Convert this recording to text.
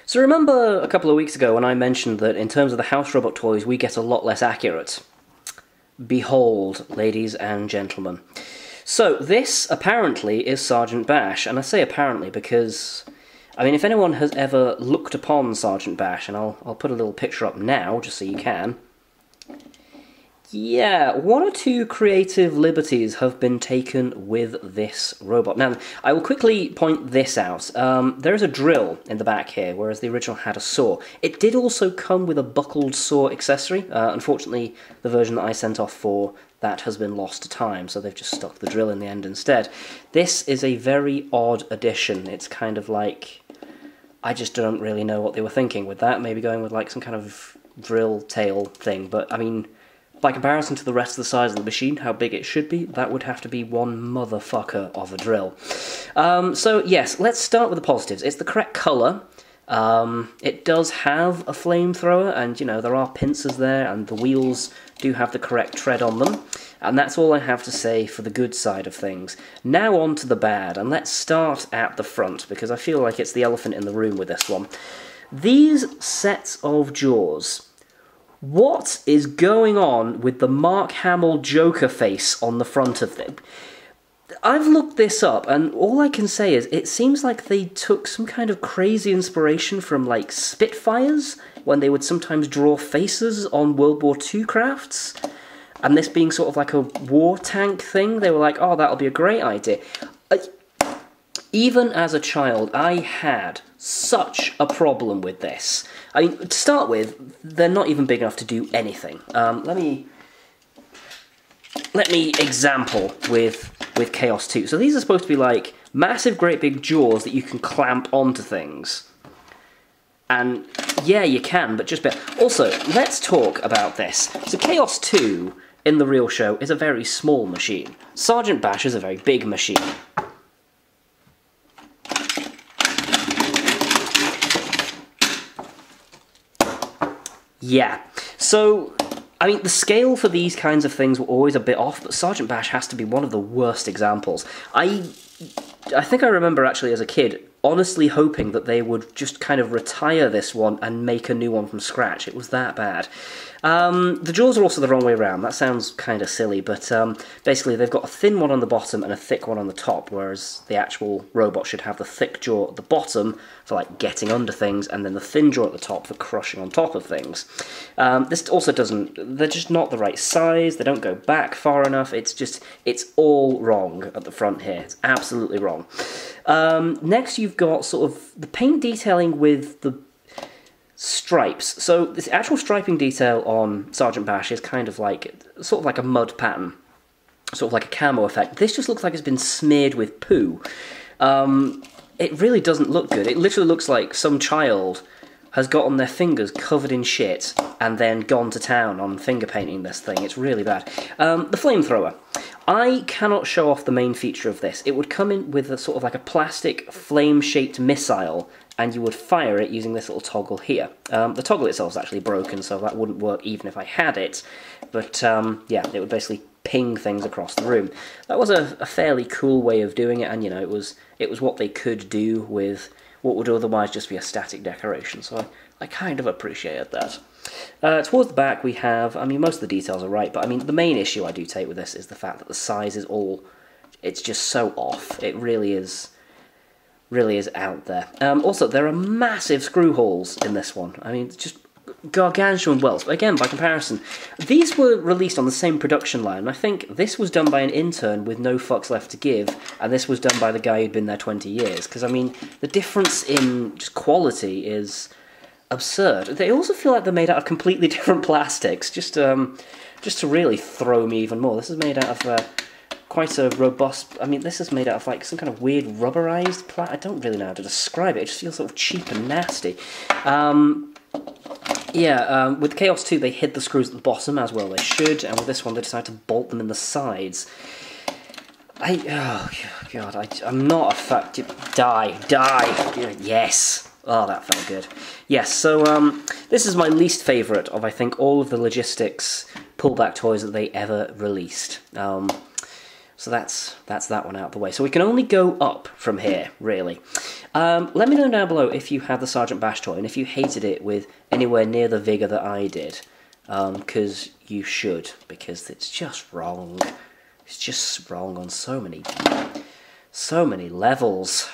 So remember a couple of weeks ago when I mentioned that in terms of the house robot toys we get a lot less accurate? Behold, ladies and gentlemen. So this apparently is Sergeant Bash, and I say apparently because, I mean, if anyone has ever looked upon Sergeant Bash, and I'll put a little picture up now just so you can. Yeah, one or two creative liberties have been taken with this robot. Now, I will quickly point this out. There is a drill in the back here, whereas the original had a saw. It did also come with a buckled saw accessory. Unfortunately, the version that I sent off for that has been lost to time, so they've just stuck the drill in the end instead. This is a very odd addition. It's kind of like, I just don't really know what they were thinking with that. Maybe going with like some kind of drill tail thing, but I mean, by comparison to the rest of the size of the machine, how big it should be, that would have to be one motherfucker of a drill. So yes, let's start with the positives. It's the correct colour. It does have a flamethrower, and you know, there are pincers there, and the wheels do have the correct tread on them. And that's all I have to say for the good side of things. Now on to the bad, and let's start at the front, because I feel like it's the elephant in the room with this one. These sets of jaws. What is going on with the Mark Hamill Joker face on the front of them? I've looked this up, and all I can say is it seems like they took some kind of crazy inspiration from, like, Spitfires, when they would sometimes draw faces on World War II crafts, and this being sort of like a war tank thing, they were like, oh, that'll be a great idea. Even as a child, I had such a problem with this. I mean, to start with, they're not even big enough to do anything. Let me example with Chaos 2. So these are supposed to be like massive, great big jaws that you can clamp onto things. And yeah, you can, but just better. Also, let's talk about this. So Chaos 2 in the real show is a very small machine. Sergeant Bash is a very big machine. Yeah, so, I mean, the scale for these kinds of things were always a bit off, but Sergeant Bash has to be one of the worst examples. I think I remember, actually, as a kid, honestly hoping that they would just kind of retire this one and make a new one from scratch. It was that bad. The jaws are also the wrong way around. That sounds kind of silly, but basically they've got a thin one on the bottom and a thick one on the top, whereas the actual robot should have the thick jaw at the bottom for like getting under things, and then the thin jaw at the top for crushing on top of things. This also doesn't, they're just not the right size, they don't go back far enough, it's all wrong at the front here. It's absolutely wrong. Next you've got sort of the paint detailing with the stripes. So this actual striping detail on Sergeant Bash is kind of like, sort of like a mud pattern, sort of like a camo effect. This just looks like it's been smeared with poo. It really doesn't look good. It literally looks like some child has gotten their fingers covered in shit and then gone to town on finger painting this thing. It's really bad. The flamethrower. I cannot show off the main feature of this. It would come in with a sort of like a plastic flame-shaped missile, and you would fire it using this little toggle here. The toggle itself is actually broken, so that wouldn't work even if I had it. But yeah, it would basically ping things across the room. That was a fairly cool way of doing it, and you know, it was what they could do with what would otherwise just be a static decoration. So I kind of appreciated that. Towards the back we have, I mean, most of the details are right, but I mean, the main issue I do take with this is the fact that the size is it's just so off. It really is out there. Also, there are massive screw holes in this one. I mean, just gargantuan welts. But again, by comparison, these were released on the same production line. I think this was done by an intern with no fucks left to give, and this was done by the guy who'd been there 20 years. Because, I mean, the difference in just quality is absurd. They also feel like they're made out of completely different plastics, just to really throw me even more. This is made out of quite a robust, I mean, this is made out of like some kind of weird rubberized I don't really know how to describe it. It just feels sort of cheap and nasty. With Chaos 2 they hid the screws at the bottom, as well they should, and with this one they decided to bolt them in the sides. Oh god, I'm not a fact. Die, yes. Oh, that felt good. Yes, so this is my least favourite of, I think, all of the Logistics Pullback toys that they ever released. So that's that one out of the way. So we can only go up from here, really. Let me know down below if you had the Sergeant Bash toy, and if you hated it with anywhere near the vigour that I did. Because you should, because it's just wrong. It's just wrong on so many levels.